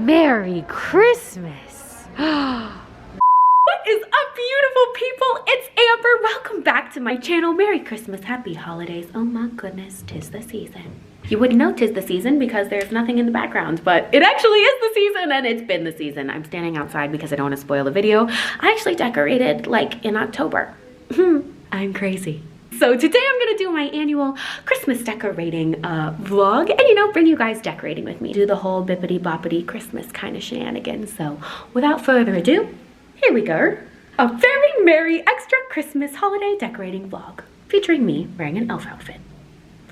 Merry Christmas. What is up, beautiful people? It's Amber. Welcome back to my channel. Merry Christmas, happy holidays. Oh my goodness, 'tis the season. You wouldn't know 'tis the season because there's nothing in the background, but it actually is the season, and it's been the season. I'm standing outside because I don't want to spoil the video. I actually decorated like in October. I'm crazy. So today I'm gonna do my annual Christmas decorating vlog and, you know, bring you guys decorating with me. Do the whole bippity boppity Christmas kind of shenanigans. So without further ado, here we go. A very merry extra Christmas holiday decorating vlog featuring me wearing an elf outfit.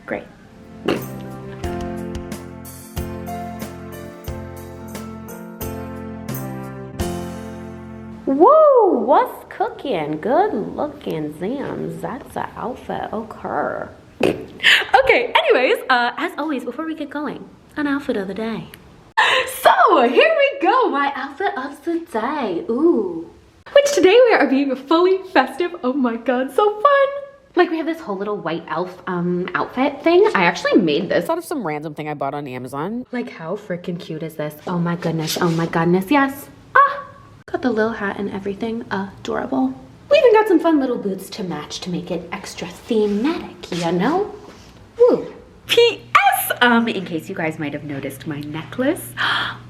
Great. Whoa, what's cooking? Good looking, Zams. That's an outfit, okay. Okay, anyways, as always, before we get going, an outfit of the day. So, here we go, my outfit of the day. Ooh. Which today we are being fully festive. Oh my god, so fun. Like, we have this whole little white elf outfit thing. I actually made this out of some random thing I bought on Amazon. Like, how freaking cute is this? Oh my goodness, yes. Got the little hat and everything, adorable. We even got some fun little boots to match to make it extra thematic, you know? Woo. P.S. In case you guys might have noticed my necklace,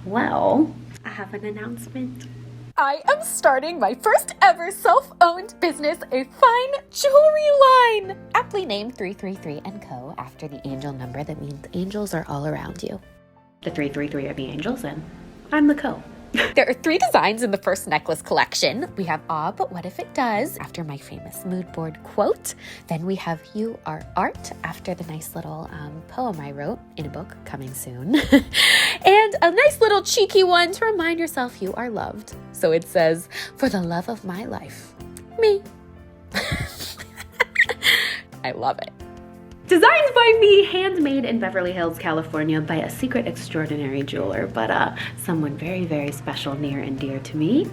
well, I have an announcement. I am starting my first ever self-owned business, a fine jewelry line. Aptly named 333 & Co. after the angel number that means angels are all around you. The 333 are the angels and I'm the co. There are 3 designs in the first necklace collection. We have but what if it does? After my famous mood board quote. Then we have You Are Art, after the nice little poem I wrote in a book coming soon. And a nice little cheeky one to remind yourself you are loved. So it says, for the love of my life, me. I love it. Designed by me, handmade in Beverly Hills, California by a secret extraordinary jeweler, but someone very, very special, near and dear to me.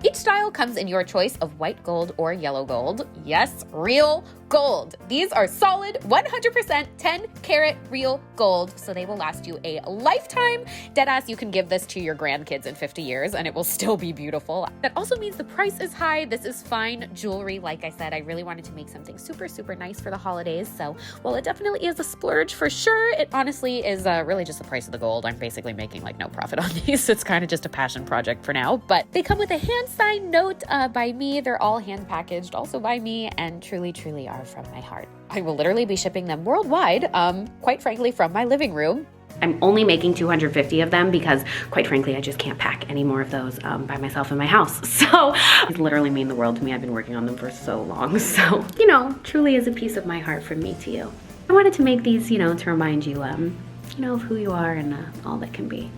Each style comes in your choice of white gold or yellow gold. Yes, real gold. These are solid 100% 10 karat real gold, so they will last you a lifetime. Deadass, you can give this to your grandkids in 50 years and it will still be beautiful. That also means the price is high. This is fine jewelry. Like I said, I really wanted to make something super, super nice for the holidays. So while it definitely is a splurge for sure, it honestly is really just the price of the gold. I'm basically making like no profit on these. It's kind of just a passion project for now, but they come with a hand-signed note by me. They're all hand packaged also by me and truly, truly are from my heart. I will literally be shipping them worldwide, quite frankly, from my living room. I'm only making 250 of them because, quite frankly, I just can't pack any more of those by myself in my house. So these literally mean the world to me. I've been working on them for so long. So, you know, truly is a piece of my heart from me to you. I wanted to make these, you know, to remind you, you know, of who you are and all that can be.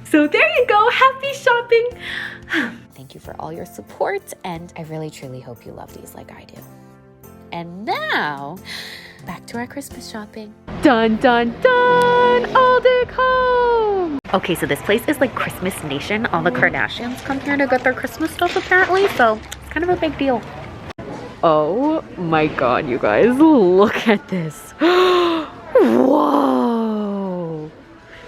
So there you go. Happy shopping. Thank you for all your support, and I really, truly hope you love these like I do. And now, back to our Christmas shopping. Dun, dun, dun! All day home! Okay, so this place is like Christmas Nation. All the Kardashians come here to get their Christmas stuff apparently, so it's kind of a big deal. Oh my god, you guys, look at this. Whoa!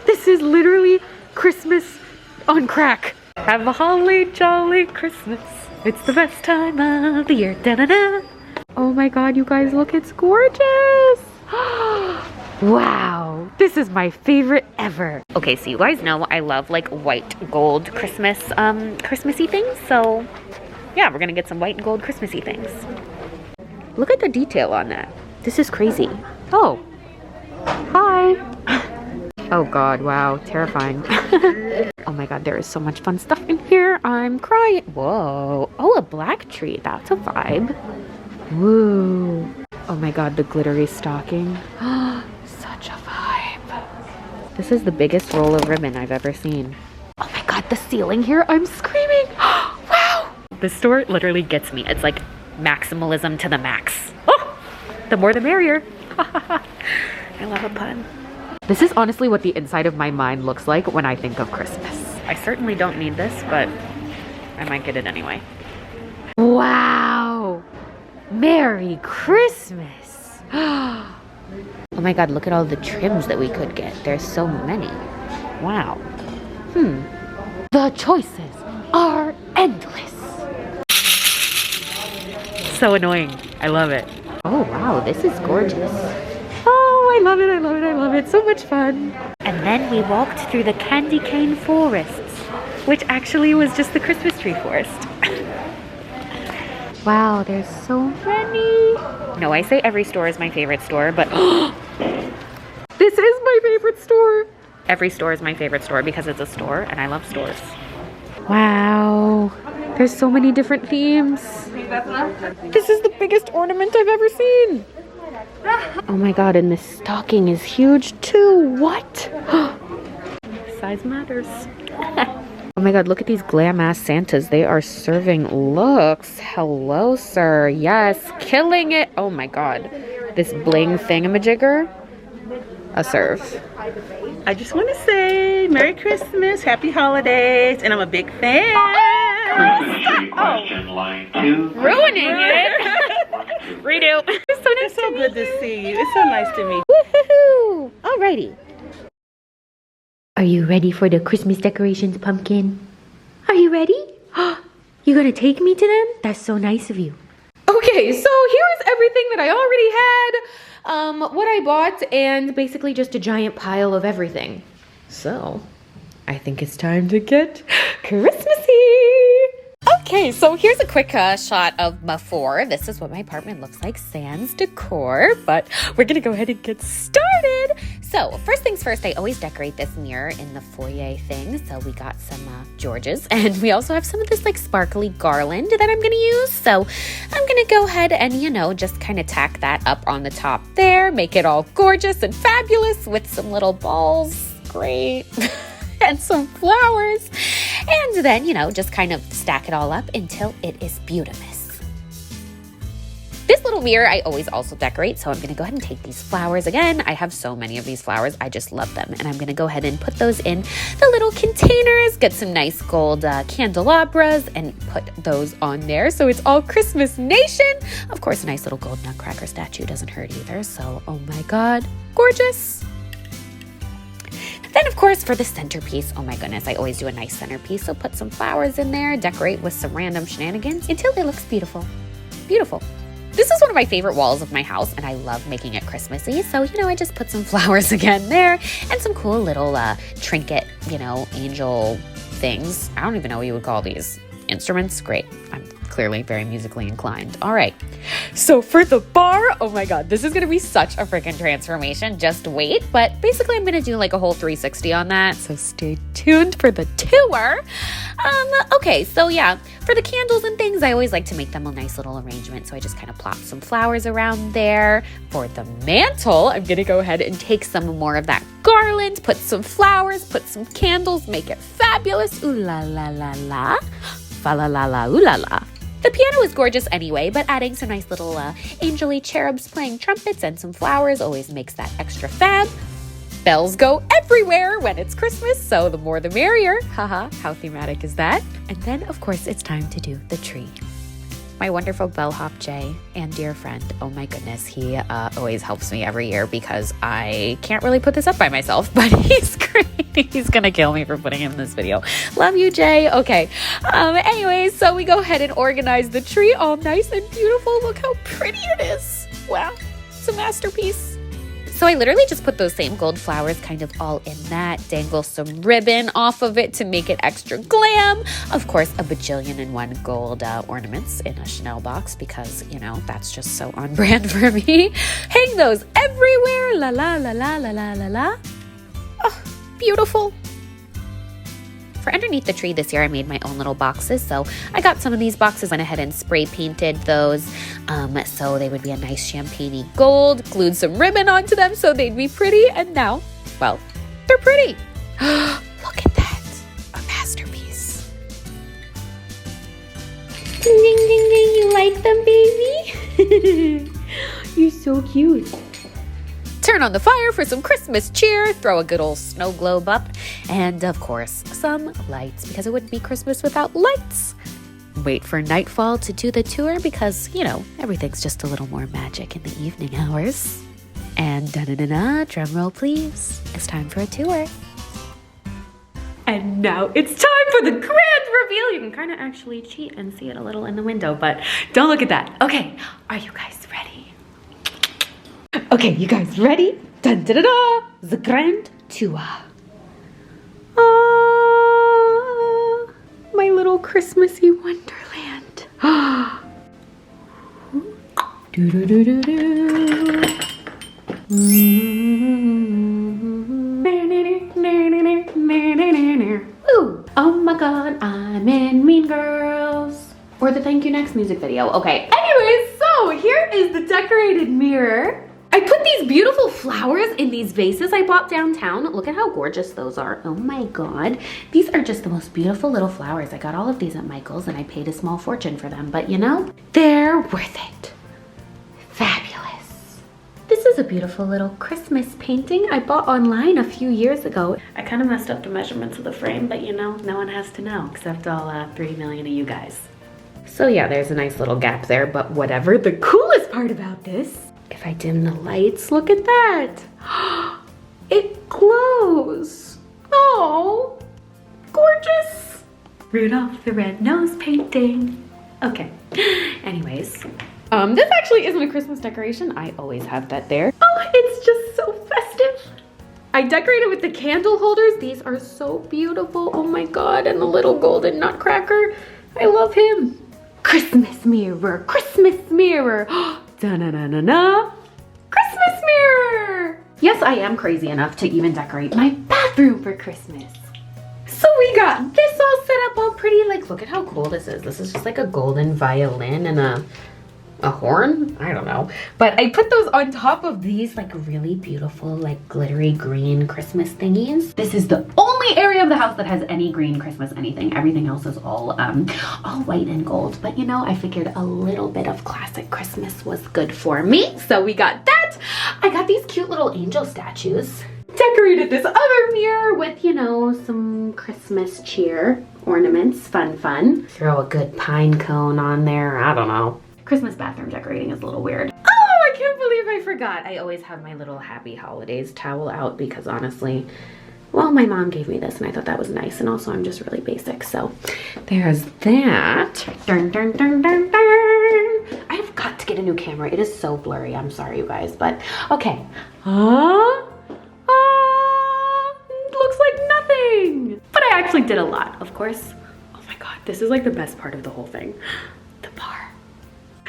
This is literally Christmas on crack. Have a holly jolly Christmas. It's the best time of the year. Da-da-da. Oh my god, you guys, look, it's gorgeous. Wow, this is my favorite ever. Okay, so you guys know I love like white gold Christmas, Christmassy things. So yeah, we're gonna get some white and gold Christmassy things. Look at the detail on that. This is crazy. Oh, hi. Oh god, wow, terrifying. Oh my god, there is so much fun stuff in here. I'm crying. Whoa. Oh, a black tree. That's a vibe. Woo. Oh my god, the glittery stocking. Such a vibe. This is the biggest roll of ribbon I've ever seen. Oh my god, the ceiling here. I'm screaming. Wow. This store literally gets me. It's like maximalism to the max. Oh, the more the merrier. I love a pun. This is honestly what the inside of my mind looks like when I think of Christmas. I certainly don't need this, but I might get it anyway. Wow! Merry Christmas! Oh my god, look at all the trims that we could get. There's so many. Wow. The choices are endless. So annoying. I love it. Oh wow, this is gorgeous. Oh, I love it, I love it, I love it. So much fun. And then we walked through the candy cane forests, which actually was just the Christmas tree forest. Wow, there's so many. No, I say every store is my favorite store, but this is my favorite store. Every store is my favorite store because it's a store and I love stores. Wow, there's so many different themes. This is the biggest ornament I've ever seen. Oh my god, and this stocking is huge too. What? Size matters. Oh my god, look at these glam ass Santas. They are serving looks. Hello, sir. Yes, killing it. Oh my god. This bling thingamajigger. A serve. I just want to say Merry Christmas, Happy Holidays, and I'm a big fan. Question line 2. Ruining it. Redo. It's so good to see you. It's so nice to meet you. Woohoo! Alrighty. Are you ready for the Christmas decorations, Pumpkin? Are you ready? You gonna take me to them? That's so nice of you. Okay, so here's everything that I already had, what I bought, and basically just a giant pile of everything. So, I think it's time to get Christmassy. Okay, so here's a quick shot of before. This is what my apartment looks like, sans decor, but we're gonna go ahead and get started. So first things first, I always decorate this mirror in the foyer thing. So we got some Georges, and we also have some of this like sparkly garland that I'm gonna use. So I'm gonna go ahead and, you know, just kind of tack that up on the top there, make it all gorgeous and fabulous with some little balls. Great. And some flowers, and then, you know, just kind of stack it all up until it is beautimous. This little mirror I always also decorate, so I'm going to go ahead and take these flowers again. I have so many of these flowers, I just love them, and I'm going to go ahead and put those in the little containers, get some nice gold candelabras, and put those on there so it's all Christmas nation. Of course, a nice little gold nutcracker statue doesn't hurt either, so oh my god, gorgeous. Then, of course, for the centerpiece, oh my goodness, I always do a nice centerpiece. So put some flowers in there, decorate with some random shenanigans until it looks beautiful. Beautiful. This is one of my favorite walls of my house, and I love making it Christmassy. So, you know, I just put some flowers again there and some cool little trinket, you know, angel things. I don't even know what you would call these. Instruments? Great. I'm clearly very musically inclined. All right. So for the bar, oh my god, this is going to be such a freaking transformation. Just wait. But basically, I'm going to do like a whole 360 on that. So stay tuned for the tour. Okay, so yeah, for the candles and things, I always like to make them a nice little arrangement. So I just kind of plop some flowers around there. For the mantle, I'm going to go ahead and take some more of that garland, put some flowers, put some candles, make it fabulous. Ooh la la la la. Fa la la la ooh la la. The piano is gorgeous anyway, but adding some nice little angel-y cherubs playing trumpets and some flowers always makes that extra fab. Bells go everywhere when it's Christmas, so the more the merrier. Haha, how thematic is that? And then, of course, it's time to do the tree. My wonderful bellhop Jay and dear friend, oh my goodness, he always helps me every year because I can't really put this up by myself, but he's great. He's gonna kill me for putting him in this video. Love you, Jay. Okay. Anyways, so we go ahead and organize the tree all nice and beautiful. Look how pretty it is. Wow, it's a masterpiece. So I literally just put those same gold flowers kind of all in that, dangle some ribbon off of it to make it extra glam. Of course, a bajillion and one gold ornaments in a Chanel box because, you know, that's just so on brand for me. Hang those everywhere. La la la la la la la la. Oh, beautiful. For underneath the tree this year, I made my own little boxes. So I got some of these boxes, went ahead and spray painted those so they would be a nice champagne-y gold, glued some ribbon onto them so they'd be pretty. And now, well, they're pretty. Look at that, a masterpiece. Ding, ding, ding, ding. You like them, baby? You're so cute. Turn on the fire for some Christmas cheer, throw a good old snow globe up, and of course, some lights, because it wouldn't be Christmas without lights. Wait for nightfall to do the tour because, you know, everything's just a little more magic in the evening hours. And da-da-da-da, drum roll please, it's time for a tour. And now it's time for the grand reveal. You can kind of actually cheat and see it a little in the window, but don't look at that. Okay, are you guys ready? Okay, you guys ready? Dun da da da! The grand tour. My little Christmassy wonderland. Do do do do do. Ooh. Oh my god, I'm in Mean Girls. Or the Thank You Next music video. Okay, anyways, so here is the decorated mirror. I put these beautiful flowers in these vases I bought downtown. Look at how gorgeous those are. Oh my god. These are just the most beautiful little flowers. I got all of these at Michael's and I paid a small fortune for them, but you know, they're worth it. Fabulous. This is a beautiful little Christmas painting I bought online a few years ago. I kind of messed up the measurements of the frame, but you know, no one has to know except all 3 million of you guys. So yeah, there's a nice little gap there, but whatever. The coolest part about this, if I dim the lights, look at that. It glows. Oh, gorgeous. Rudolph the Red-Nosed painting. Okay, anyways. This actually isn't a Christmas decoration. I always have that there. Oh, it's just so festive. I decorated with the candle holders. These are so beautiful. Oh my God, and the little golden nutcracker. I love him. Christmas mirror, Christmas mirror. Da-na-na-na-na. Christmas mirror! Yes, I am crazy enough to even decorate my bathroom for Christmas. So we got this all set up all pretty. Like, look at how cool this is. This is just like a golden violin and a horn? I don't know. But I put those on top of these like really beautiful like glittery green Christmas thingies. This is the only area of the house that has any green Christmas anything. Everything else is all white and gold. But you know, I figured a little bit of classic Christmas was good for me. So we got that. I got these cute little angel statues. Decorated this other mirror with, you know, some Christmas cheer ornaments. Fun. Throw a good pine cone on there. I don't know. Christmas bathroom decorating is a little weird. Oh, I can't believe I forgot. I always have my little Happy Holidays towel out because honestly, well, my mom gave me this and I thought that was nice. And also I'm just really basic. So there's that. Dun, dun, dun, dun, dun. I have got to get a new camera. It is so blurry. I'm sorry, you guys, but okay. Looks like nothing. But I actually did a lot, of course. Oh my God, this is like the best part of the whole thing. The bar.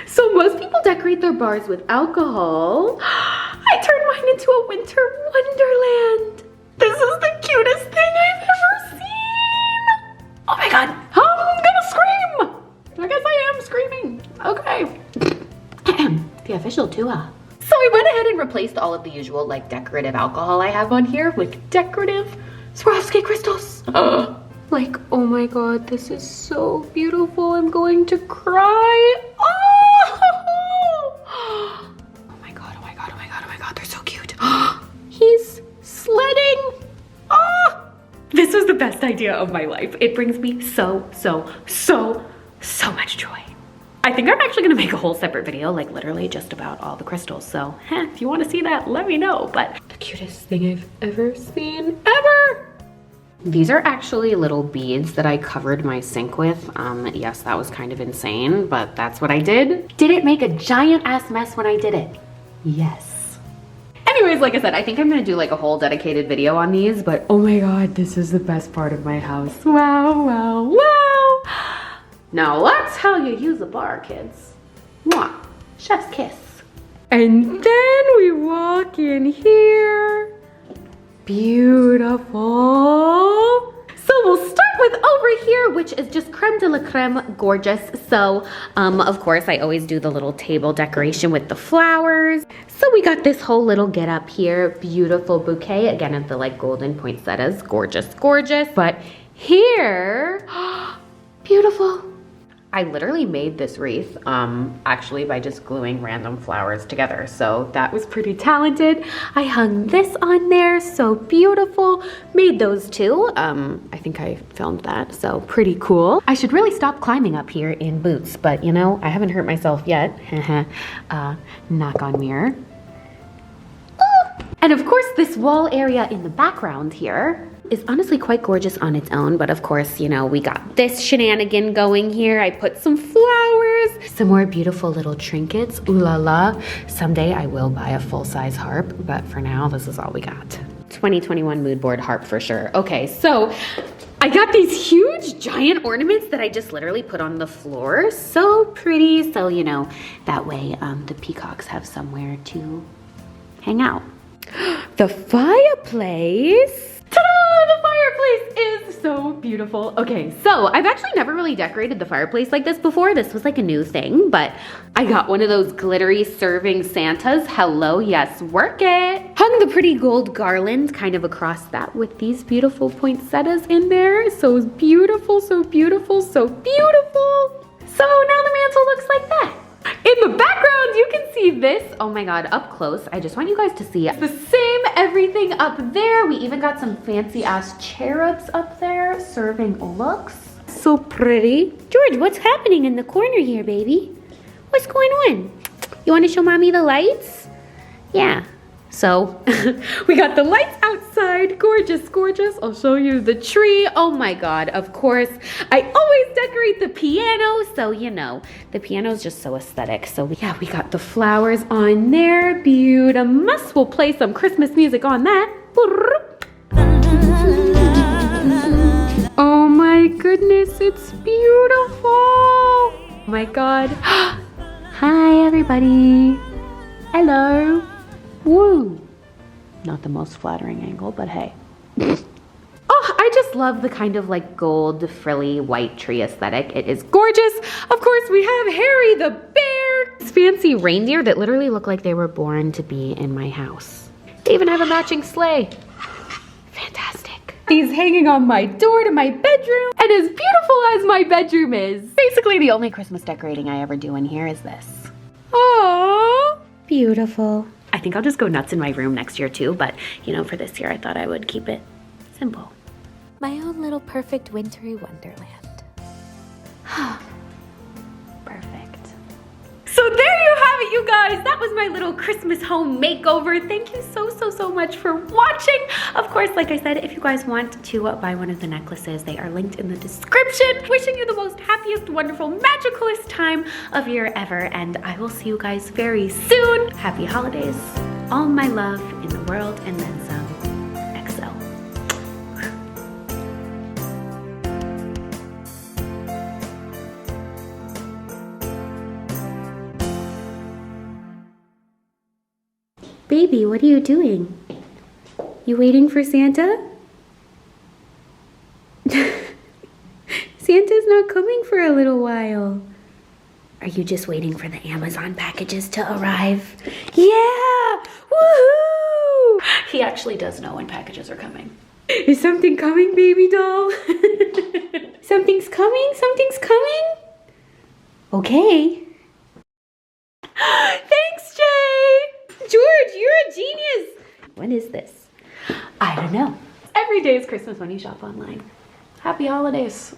So most people decorate their bars with alcohol. I turned mine into a winter wonderland. This is the cutest thing I've ever seen. Oh my God, I'm gonna scream. I guess I am screaming. Okay. The official tour. So I went ahead and replaced all of the usual like decorative alcohol I have on here with decorative Swarovski crystals. Like, oh my God, this is so beautiful. I'm going to cry. Oh my God, oh my God, oh my God, oh my God, they're so cute. He's sledding. This was the best idea of my life. It brings me so much joy. I think I'm actually gonna make a whole separate video, like literally just about all the crystals. So if you wanna see that, let me know. But the cutest thing I've ever seen, ever. These are actually little beads that I covered my sink with. Yes, that was kind of insane, but that's what I did. Did it make a giant ass mess when I did it? Yes. Anyways, like I said, I think I'm gonna do like a whole dedicated video on these, but oh my God, this is the best part of my house. Wow, wow, wow. Now that's how you use a bar, kids. Mwah. Chef's kiss. And then we walk in here. Beautiful. So we'll start with over here, which is just creme de la creme gorgeous. So, of course, I always do the little table decoration with the flowers. So we got this whole little get up here. Beautiful bouquet. Again, of the like golden poinsettias. Gorgeous, gorgeous. But here, beautiful. I literally made this wreath actually by just gluing random flowers together. So that was pretty talented. I hung this on there, so beautiful. Made those two. I think I filmed that, so pretty cool. I should really stop climbing up here in boots, but you know, I haven't hurt myself yet. Knock on mirror. And of course, this wall area in the background here. is honestly quite gorgeous on its own, but of course, you know, we got this shenanigan going here. I put some flowers, some more beautiful little trinkets, ooh la la. Someday I will buy a full-size harp, but for now, this is all we got. 2021 mood board harp for sure. Okay, so I got these huge giant ornaments that I just literally put on the floor. So pretty, so you know, that way the peacocks have somewhere to hang out. The fireplace. Ta-da! The fireplace is so beautiful. Okay, so I've actually never really decorated the fireplace like this before. This was like a new thing, but I got one of those glittery serving Santas. Hello, yes, work it. Hung the pretty gold garland kind of across that with these beautiful poinsettias in there. So beautiful, so beautiful, so beautiful. So now the mantle looks like that. In the background, you can see this. Oh my God, up close. I just want you guys to see it. The same everything up there. We even got some fancy ass cherubs up there serving looks. So pretty. George, what's happening in the corner here, baby? What's going on? You want to show mommy the lights? Yeah. So we got the lights outside. Gorgeous, gorgeous. I'll show you the tree. Oh my God, of course. I always decorate the piano. So, you know, the piano is just so aesthetic. So yeah, we got the flowers on there. Beautiful. We'll play some Christmas music on that. Oh my goodness, it's beautiful. Oh my God. Hi, everybody. Hello. Woo! Not the most flattering angle, but hey. Oh, I just love the kind of like gold, frilly, white tree aesthetic. It is gorgeous. Of course, we have Harry the bear. These fancy reindeer that literally look like they were born to be in my house. They even have a matching sleigh. Fantastic. These hanging on my door to my bedroom. And as beautiful as my bedroom is, basically the only Christmas decorating I ever do in here is this. Oh, beautiful. I think I'll just go nuts in my room next year too, but you know, for this year I thought I would keep it simple. My own little perfect wintry wonderland. Perfect. So there you have it, you guys. That was my little Christmas home makeover. Thank you so much for watching. Of course, like I said, if you guys want to buy one of the necklaces, they are linked in the description. Wishing you the most happiest, wonderful, magicalest time of year ever, and I will see you guys very soon. Happy holidays. All my love in the world and then some. XO. Baby, what are you doing? You waiting for Santa? Santa's not coming for a little while. Are you just waiting for the Amazon packages to arrive? Yeah! Woohoo! He actually does know when packages are coming. Is something coming, baby doll? Something's coming? Something's coming? Okay. Thanks, Jay! George, you're a genius! When is this? I don't know. Every day is Christmas when you shop online. Happy holidays.